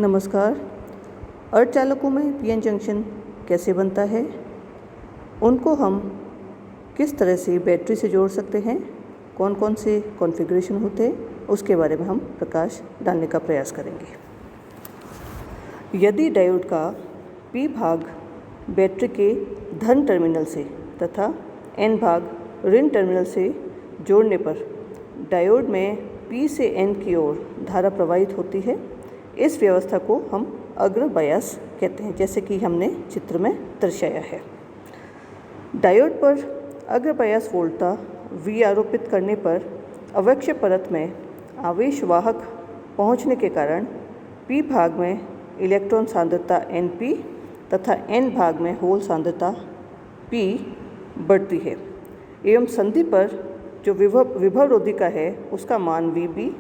नमस्कार। अर्धचालकों में PN junction कैसे बनता है, उनको हम किस तरह से बैटरी से जोड़ सकते हैं, कौन कौन से कॉन्फ़िगरेशन होते हैं, उसके बारे में हम प्रकाश डालने का प्रयास करेंगे। यदि डायोड का P भाग बैटरी के धन टर्मिनल से तथा N भाग ऋण टर्मिनल से जोड़ने पर डायोड में P से N की ओर धारा प्रवाहित होती है, इस व्यवस्था को हम अग्र बायस कहते हैं, जैसे कि हमने चित्र में दर्शाया है। डायोड पर अग्र बायस वोल्टता V आरोपित करने पर अवक्षय परत में आवेश वाहक पहुंचने के कारण P भाग में इलेक्ट्रॉन सांद्रता Np तथा N भाग में होल सांद्रता P बढ़ती है एवं संधि पर जो विभव रोधिका है उसका मान Vb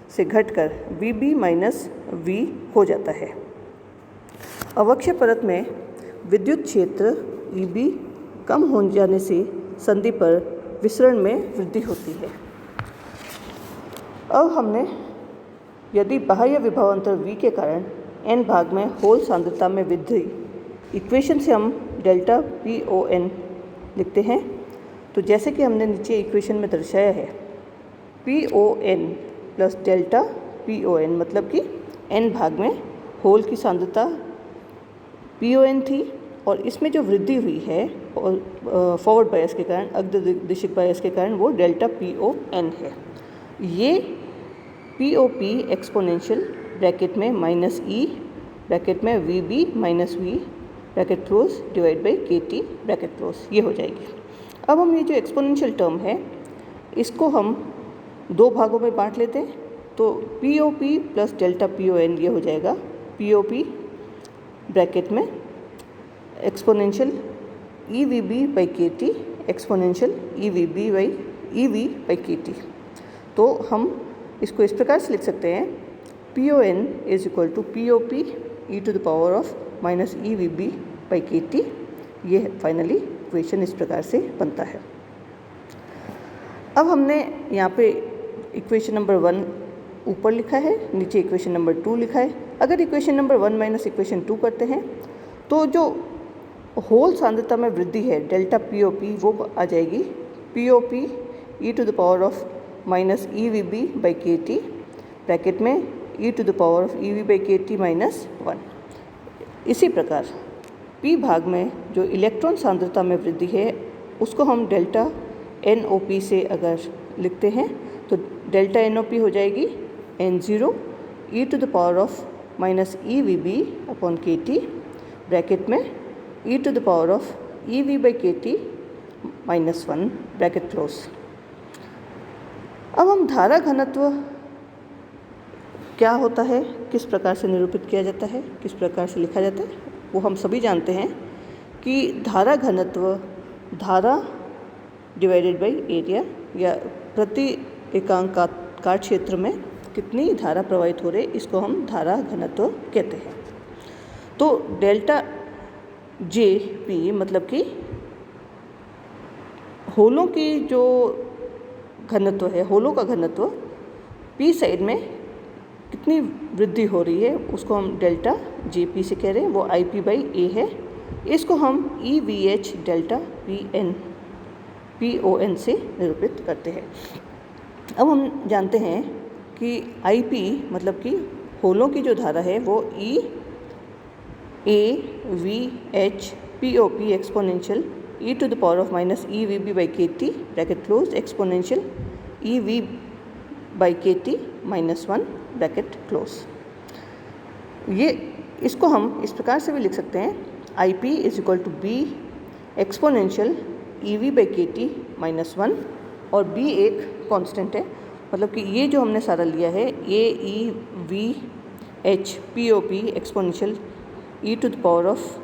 से घटकर Vb माइनस V हो जाता है। अवक्षय परत में विद्युत क्षेत्र Eb कम हो जाने से संधि पर विसरण में वृद्धि होती है। अब हमने यदि बाह्य विभव अंतर V के कारण N भाग में होल सांद्रता में वृद्धि, इक्वेशन से हम डेल्टा PON लिखते हैं। तो जैसे कि हमने नीचे इक्वेशन में दर्शाया है, PON प्लस डेल्टा PON मतलब कि N भाग में होल की सांद्रता PON थी और इसमें जो वृद्धि हुई है फॉरवर्ड बायस के कारण, अग्रदिशिक बायस के कारण, वो डेल्टा PON है। ये POP एक्सपोनेंशियल ब्रैकेट में माइनस E ब्रैकेट में VB minus V bracket close divide by KT bracket close, ये हो जाएगी। अब हम ये जो एक्सपोनेंशियल टर्म है इसको हम दो भागों में बांट लेते हैं। तो POP प्लस डेल्टा PON ये हो जाएगा POP ब्रैकेट में exponential EVB by KT exponential EVB by EV by KT। तो हम इसको इस प्रकार से लिख सकते हैं, PON is equal to POP e to the power of minus EVB by KT। ये फाइनली इक्वेशन इस प्रकार से बनता है। अब हमने यहाँ पे इक्वेशन नंबर 1 ऊपर लिखा है, नीचे इक्वेशन नंबर 2 लिखा है। अगर इक्वेशन नंबर 1 माइनस इक्वेशन 2 करते हैं तो जो होल सांद्रता में वृद्धि है डेल्टा POP वो आ जाएगी POP e to the power of minus EVB by KT bracket में e to the power of EV by KT minus 1। इसी प्रकार P भाग में जो इलेक्ट्रॉन सांद्रता में वृद्धि है उसको हम डेल्टा NOP से अगर लिखते हैं तो डेल्टा NOP हो जाएगी N0 e to the power of minus EVB upon KT bracket में e to the power of EV by KT minus 1 bracket close. अब हम धारा घनत्व क्या होता है, किस प्रकार से निरूपित किया जाता है, किस प्रकार से लिखा जाता है, वो हम सभी जानते हैं कि धारा घनत्व धारा डिवाइडेड बाई एरिया या प्रति एकांक काट क्षेत्र में कितनी धारा प्रवाहित हो रही है, इसको हम धारा घनत्व कहते हैं। तो डेल्टा JP मतलब कि होलों की जो घनत्व है, होलों का घनत्व P साइड में कितनी वृद्धि हो रही है उसको हम डेल्टा JP से कह रहे हैं, वो IP बाई A है। इसको हम EVH डेल्टा PON से निरूपित करते हैं। अब हम जानते हैं कि IP मतलब कि होलों की जो धारा है वो EAVH POP exponential e to the power of minus EVB by KT bracket close exponential EV by KT minus 1 bracket close. ये इसको हम इस प्रकार से भी लिख सकते हैं, IP is equal to B exponential EV by KT minus 1, और B एक कांस्टेंट है, मतलब कि ये जो हमने सारा लिया है AEVH POP exponential e to the power of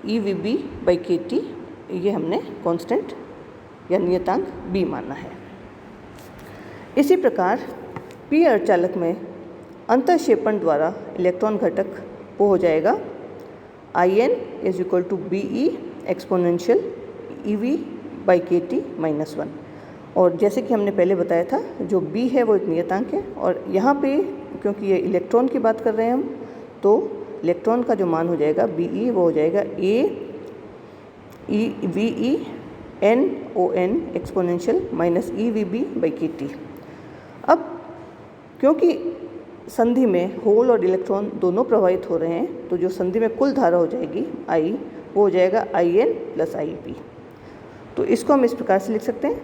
EVB by KT, ये हमने कांस्टेंट या नियतांक B माना है। इसी प्रकार P अर्धचालक में अंतःक्षेपण द्वारा इलेक्ट्रॉन घटक वो हो जाएगा IN is equal to BE exponential EV by KT minus 1। और जैसे कि हमने पहले बताया था, जो B है वो एक नियतांक है, और यहाँ पे क्योंकि ये इलेक्ट्रॉन की बात कर रहे हैं हम, तो इलेक्ट्रॉन का जो मान हो जाएगा Be वो हो जाएगा VeNON एक्सपोनेंशियल माइनस EVB/kT। अब क्योंकि संधि में होल और इलेक्ट्रॉन दोनों प्रवाहित हो रहे हैं, तो जो संधि में कुल धारा हो जाएगी I वो हो जाएगा IN + IB। तो इसको हम इस प्रकार से लिख सकते हैं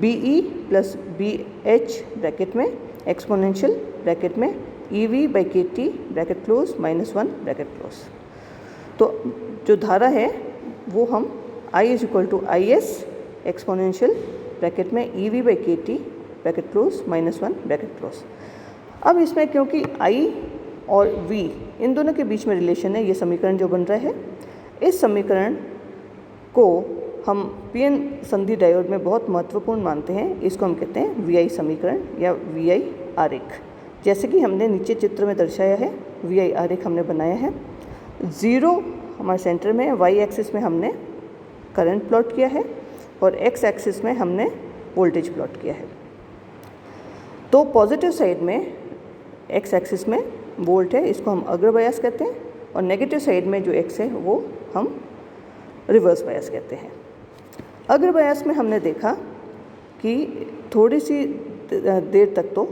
BE + BH ब्रैकेट में एक्सपोनेंशियल ब्रैकेट में EV/kT bracket close -1 bracket close. तो जो धारा है वो हम I = IS एक्सपोनेंशियल ब्रैकेट में EV/kT bracket close -1 bracket close. अब इसमें क्योंकि I और V इन दोनों के बीच में रिलेशन है, ये समीकरण जो बन रहा है, इस समीकरण को हम पीएन संधि डायोड में बहुत महत्वपूर्ण मानते हैं। इसको हम कहते हैं VI समीकरण या VI आरेख। जैसे कि हमने नीचे चित्र में दर्शाया है, VI आरेख हमने बनाया है। 0 हमारे सेंटर में, Y एक्सिस में हमने करंट प्लॉट किया है और X एक्सिस में हमने वोल्टेज प्लॉट किया है। तो पॉजिटिव साइड में X एक्सिस में वोल्ट है, इसको हम अग्र बायस कहते हैं, और नेगेटिव साइड में जो X है वो हम रिवर्स बायस कहते हैं। अग्र बायस में हमने देखा कि थोड़ी सी देर तक तो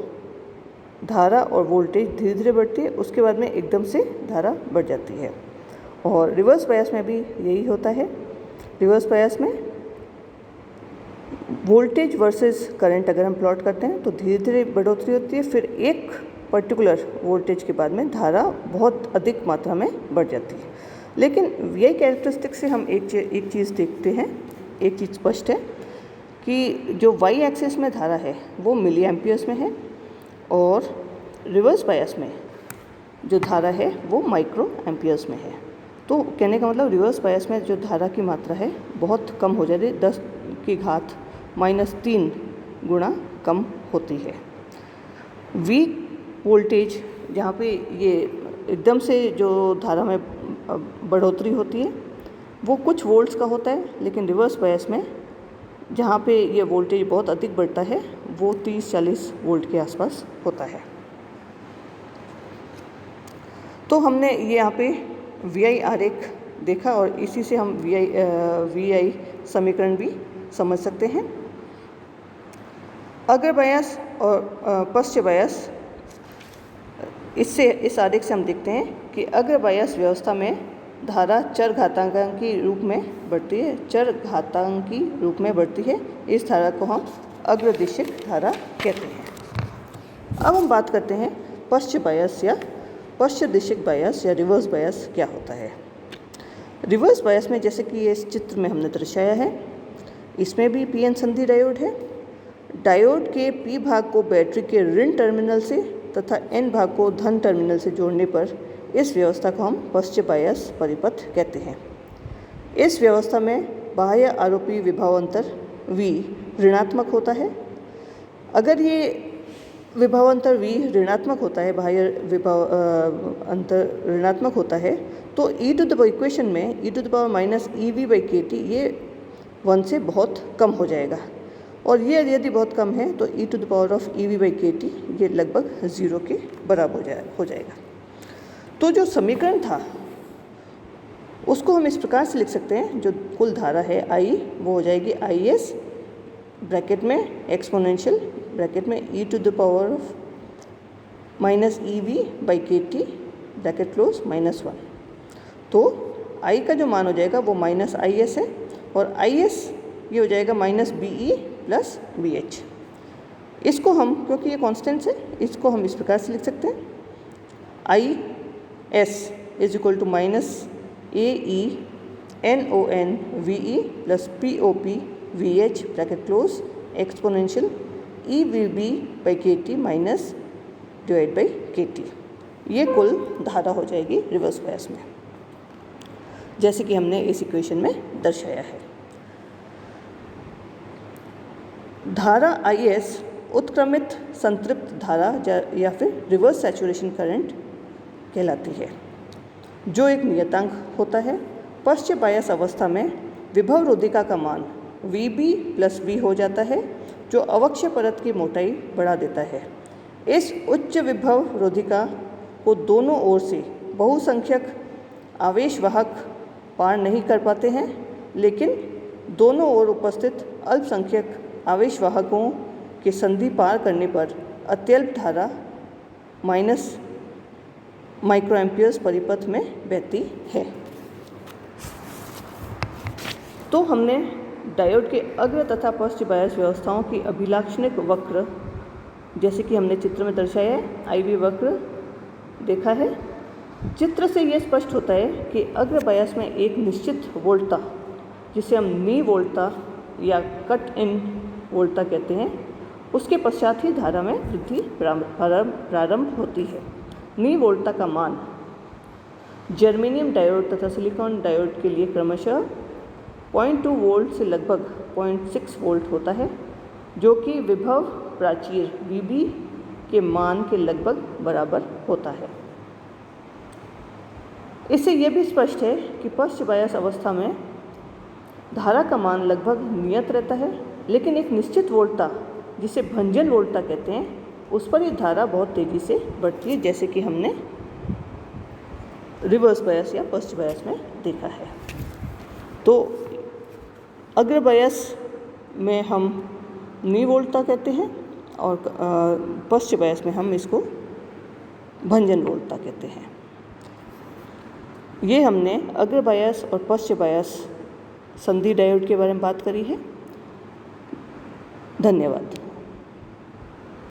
धारा और वोल्टेज धीरे धीरे बढ़ती है, उसके बाद में एकदम से धारा बढ़ जाती है। और रिवर्स बायस में भी यही होता है। रिवर्स बायस में वोल्टेज वर्सेस करंट अगर हम प्लॉट करते हैं तो धीरे धीरे बढ़ोतरी होती है, फिर एक पर्टिकुलर वोल्टेज के बाद में धारा बहुत अधिक मात्रा में बढ़ जाती है। लेकिन VI कैरेक्टरिस्टिक से हम एक चीज़ देखते हैं, एक चीज़ स्पष्ट है कि जो Y एक्सिस में धारा है वो मिली एम्पियर्स में है और रिवर्स बायस में जो धारा है वो माइक्रो एम्पियर्स में है। तो कहने का मतलब रिवर्स बायस में जो धारा की मात्रा है बहुत कम हो जाती है, 10⁻³ गुना कम होती है। वीक वोल्टेज जहाँ पे ये एकदम से जो धारा में बढ़ोतरी होती है वो कुछ वोल्ट्स का होता है, लेकिन रिवर्स बायस में जहाँ पे ये वोल्टेज बहुत अधिक बढ़ता है वो 30-40 वोल्ट के आसपास होता है। तो हमने ये यहाँ पे VI आरेख देखा और इसी से हम VI समीकरण भी समझ सकते हैं। अग्र बायस और पश्च बायस, इस आरेख से हम देखते हैं कि अग्र बायस व्यवस्था में धारा चर घातांकी रूप में बढ़ती है, चर घातांकी रूप में बढ़ती है। इस धारा को हम अग्रदिशिक धारा कहते हैं। अब हम बात करते हैं पश्च बायस या पश्चदिशिक बायस या रिवर्स बायस क्या होता है। रिवर्स बायस में जैसे कि इस चित्र में हमने दर्शाया है, इसमें भी पीएन संधि डायोड है। डायोड के P भाग को बैटरी के ऋण टर्मिनल से तथा N भाग को धन टर्मिनल से जोड़ने पर इस व्यवस्था को हम पश्च बायस परिपथ कहते हैं। इस व्यवस्था में बाह्य आरोपी विभव अंतर V ऋणात्मक होता है। अगर ये विभव अंतर V ऋणात्मक होता है, बाह्य विभव अंतर ऋणात्मक होता है, तो इक्वेशन में e⁻−EV/kT ये 1 से बहुत कम हो जाएगा, और ये यदि बहुत कम है तो e⁻EV/kT ये लगभग 0 के बराबर हो जाएगा। तो जो समीकरण था उसको हम इस प्रकार से लिख सकते हैं, जो कुल धारा है I वो हो जाएगी IS ब्रैकेट में एक्सपोनेंशियल ब्रैकेट में e⁻−EV/kT ब्रैकेट क्लोज -1। तो I का जो मान हो जाएगा वो -IS है और IS ये हो जाएगा -BE + BH। इसको हम, क्योंकि ये कॉन्स्टेंट्स है, इसको हम इस प्रकार से लिख सकते हैं IS = -AENON VE + POP VH bracket close exponential EVB/kT -/kT। ये कुल धारा हो जाएगी रिवर्स बायस में, जैसे कि हमने इस इक्वेशन में दर्शाया है। धारा IS उत्क्रमित संतृप्त धारा या फिर रिवर्स सैचुरेशन करंट कहलाती है, जो एक नियतांक होता है। पश्च बायस अवस्था में विभव रोधिका का मान VB + V हो जाता है, जो अवक्ष्य परत की मोटाई बढ़ा देता है। इस उच्च विभव रोधिका को दोनों ओर से बहुसंख्यक आवेशवाहक पार नहीं कर पाते हैं, लेकिन दोनों ओर उपस्थित अल्पसंख्यक आवेशवाहकों के संधि पार करने पर अत्यल्प धारा माइनस माइक्रोएम्पियर्स परिपथ में बहती है। तो हमने डायोड के अग्र तथा पश्च बायस व्यवस्थाओं की अभिलाक्षणिक वक्र, जैसे कि हमने चित्र में दर्शाया है, IV वक्र देखा है। चित्र से यह स्पष्ट होता है कि अग्र बायस में एक निश्चित वोल्टता, जिसे हम नी वोल्टता या कट इन वोल्टता कहते हैं, उसके पश्चात ही धारा में वृद्धि प्रारंभ होती है। नी वोल्टता का मान जर्मेनियम डायोड तथा सिलिकॉन डायोड के लिए क्रमशः 0.2 वोल्ट से लगभग 0.6 वोल्ट होता है, जो कि विभव प्राचीर VB के मान के लगभग बराबर होता है। इससे यह भी स्पष्ट है कि पश्च बायस अवस्था में धारा का मान लगभग नियत रहता है, लेकिन एक निश्चित वोल्टता, जिसे भंजन वोल्टता कहते हैं, उस पर ये धारा बहुत तेज़ी से बढ़ती है, जैसे कि हमने रिवर्स बायस या पश्च बायस में देखा है। तो अग्र बायस में हम नी वोल्टता कहते हैं और पश्च बायस में हम इसको भंजन वोल्टता कहते हैं। ये हमने अग्र बायस और पश्च बायस संधि डायोड के बारे में बात करी है। धन्यवाद।